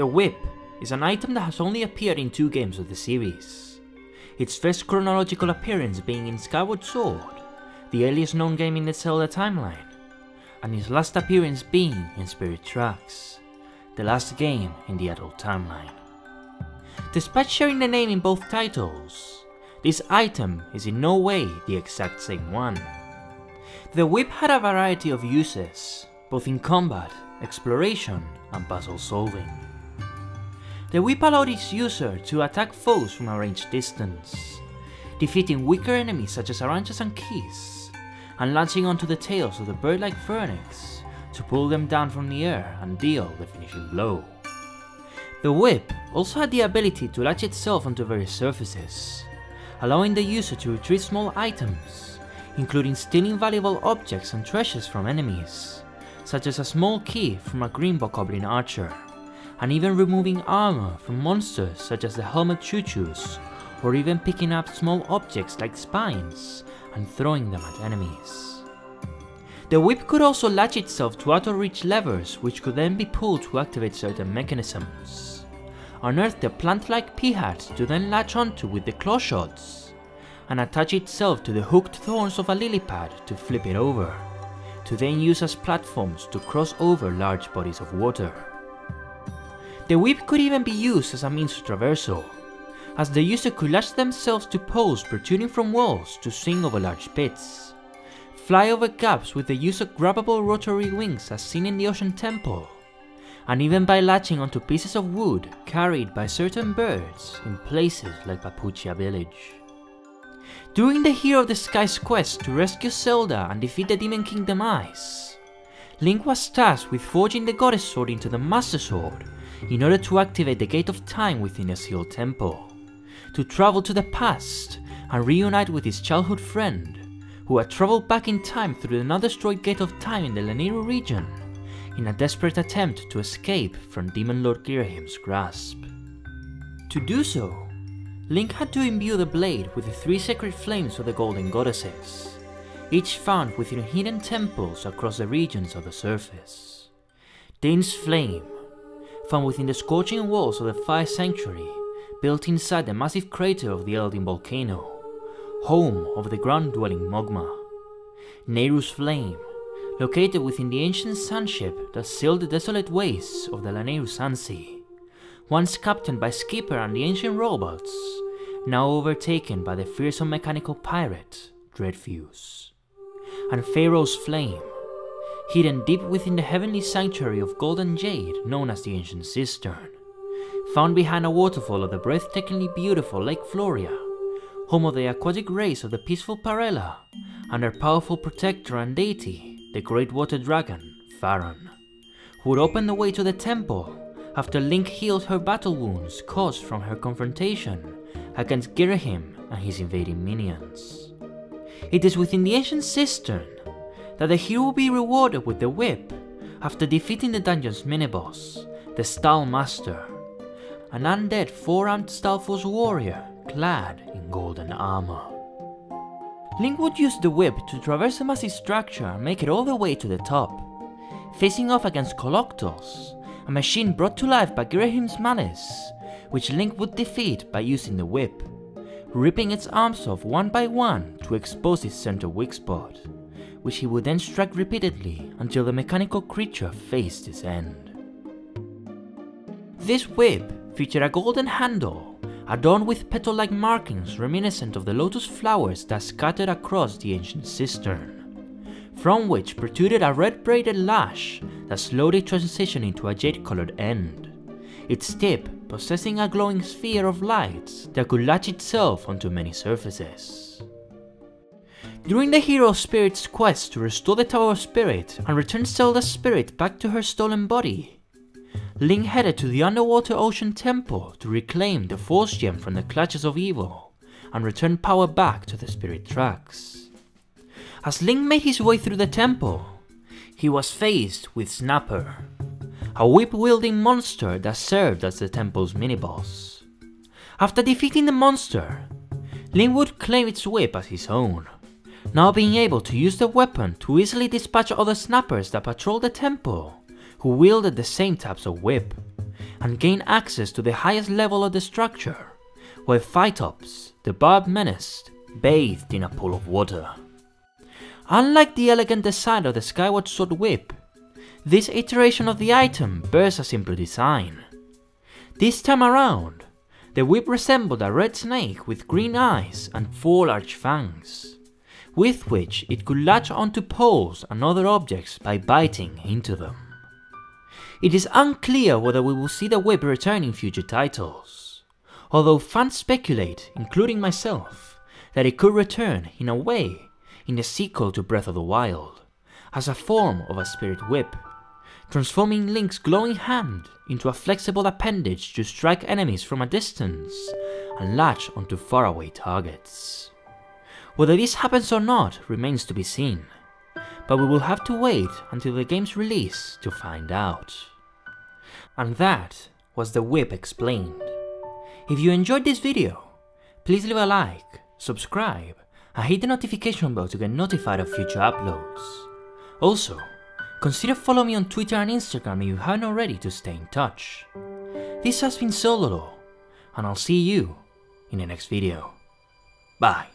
The whip is an item that has only appeared in 2 games of the series, its first chronological appearance being in Skyward Sword, the earliest known game in the Zelda timeline, and its last appearance being in Spirit Tracks, the last game in the adult timeline. Despite sharing the name in both titles, this item is in no way the exact same one. The whip had a variety of uses, both in combat, exploration, and puzzle solving. The whip allowed its user to attack foes from a ranged distance, defeating weaker enemies such as Aranchas and Keys, and launching onto the tails of the bird-like Phoenix to pull them down from the air and deal the finishing blow. The whip also had the ability to latch itself onto various surfaces, allowing the user to retrieve small items, including stealing valuable objects and treasures from enemies, such as a small key from a green bokoblin archer, and even removing armor from monsters such as the helmet choo-choos, or even picking up small objects like spines and throwing them at enemies. The whip could also latch itself to auto-reach levers which could then be pulled to activate certain mechanisms, unearth the plant-like pea-hats to then latch onto with the claw shots, and attach itself to the hooked thorns of a lily pad to flip it over, to then use as platforms to cross over large bodies of water. The whip could even be used as a means of traversal, as the user could latch themselves to poles protruding from walls to swing over large pits, fly over gaps with the use of grabbable rotary wings as seen in the Ocean Temple, and even by latching onto pieces of wood carried by certain birds in places like Papuchia Village. During the Hero of the Sky's quest to rescue Zelda and defeat the Demon King Demise, Link was tasked with forging the Goddess Sword into the Master Sword in order to activate the Gate of Time within the Sealed Temple, to travel to the past and reunite with his childhood friend, who had traveled back in time through the now-destroyed Gate of Time in the Lanayru region, in a desperate attempt to escape from Demon Lord Girahim's grasp. To do so, Link had to imbue the blade with the 3 sacred flames of the Golden Goddesses, each found within hidden temples across the regions of the surface. Dane's Flame, found within the scorching walls of the Fire Sanctuary, built inside the massive crater of the Eldin Volcano, home of the ground-dwelling Mogma. Nehru's Flame, located within the ancient Sandship that sealed the desolate wastes of the Lanayru Sandsea, once captained by Skipper and the ancient robots, now overtaken by the fearsome mechanical pirate, Dreadfuse. And Pharaoh's Flame, hidden deep within the heavenly sanctuary of golden jade known as the ancient Cistern, found behind a waterfall of the breathtakingly beautiful Lake Floria, home of the aquatic race of the peaceful Parella, and their powerful protector and deity, the great water dragon, Faron, who would open the way to the temple after Link healed her battle wounds caused from her confrontation against Girahim and his invading minions. It is within the ancient Cistern that the hero will be rewarded with the whip after defeating the dungeon's miniboss, the Stall Master, an undead 4-armed Stalfos warrior clad in golden armor. Link would use the whip to traverse the massive structure and make it all the way to the top, facing off against Coloctos, a machine brought to life by Girahim's malice, which Link would defeat by using the whip, ripping its arms off one by one to expose its center weak spot, which he would then strike repeatedly until the mechanical creature faced its end. This whip featured a golden handle adorned with petal-like markings reminiscent of the lotus flowers that scattered across the ancient Cistern, from which protruded a red braided lash that slowly transitioned into a jade-colored end, its tip possessing a glowing sphere of light that could latch itself onto many surfaces. During the hero spirit's quest to restore the Tower of Spirit and return Zelda's spirit back to her stolen body, Link headed to the underwater Ocean Temple to reclaim the Force Gem from the clutches of evil and return power back to the Spirit Tracks. As Link made his way through the temple, he was faced with Snapper, a whip-wielding monster that served as the temple's mini-boss. After defeating the monster, Link would claim its whip as his own, now being able to use the weapon to easily dispatch other snappers that patrolled the temple who wielded the same types of whip, and gain access to the highest level of the structure, where Phytops, the barb menaced, bathed in a pool of water. Unlike the elegant design of the Skyward Sword whip, this iteration of the item bears a simple design. This time around, the whip resembled a red snake with green eyes and 4 large fangs, with which it could latch onto poles and other objects by biting into them. It is unclear whether we will see the whip return in future titles, although fans speculate, including myself, that it could return in a way in the sequel to Breath of the Wild, as a form of a spirit whip, transforming Link's glowing hand into a flexible appendage to strike enemies from a distance and latch onto faraway targets. Whether this happens or not remains to be seen, but we will have to wait until the game's release to find out. And that was the whip explained. If you enjoyed this video, please leave a like, subscribe, and hit the notification bell to get notified of future uploads. Also, consider following me on Twitter and Instagram if you haven't already to stay in touch. This has been Zelda Lore, and I'll see you in the next video. Bye.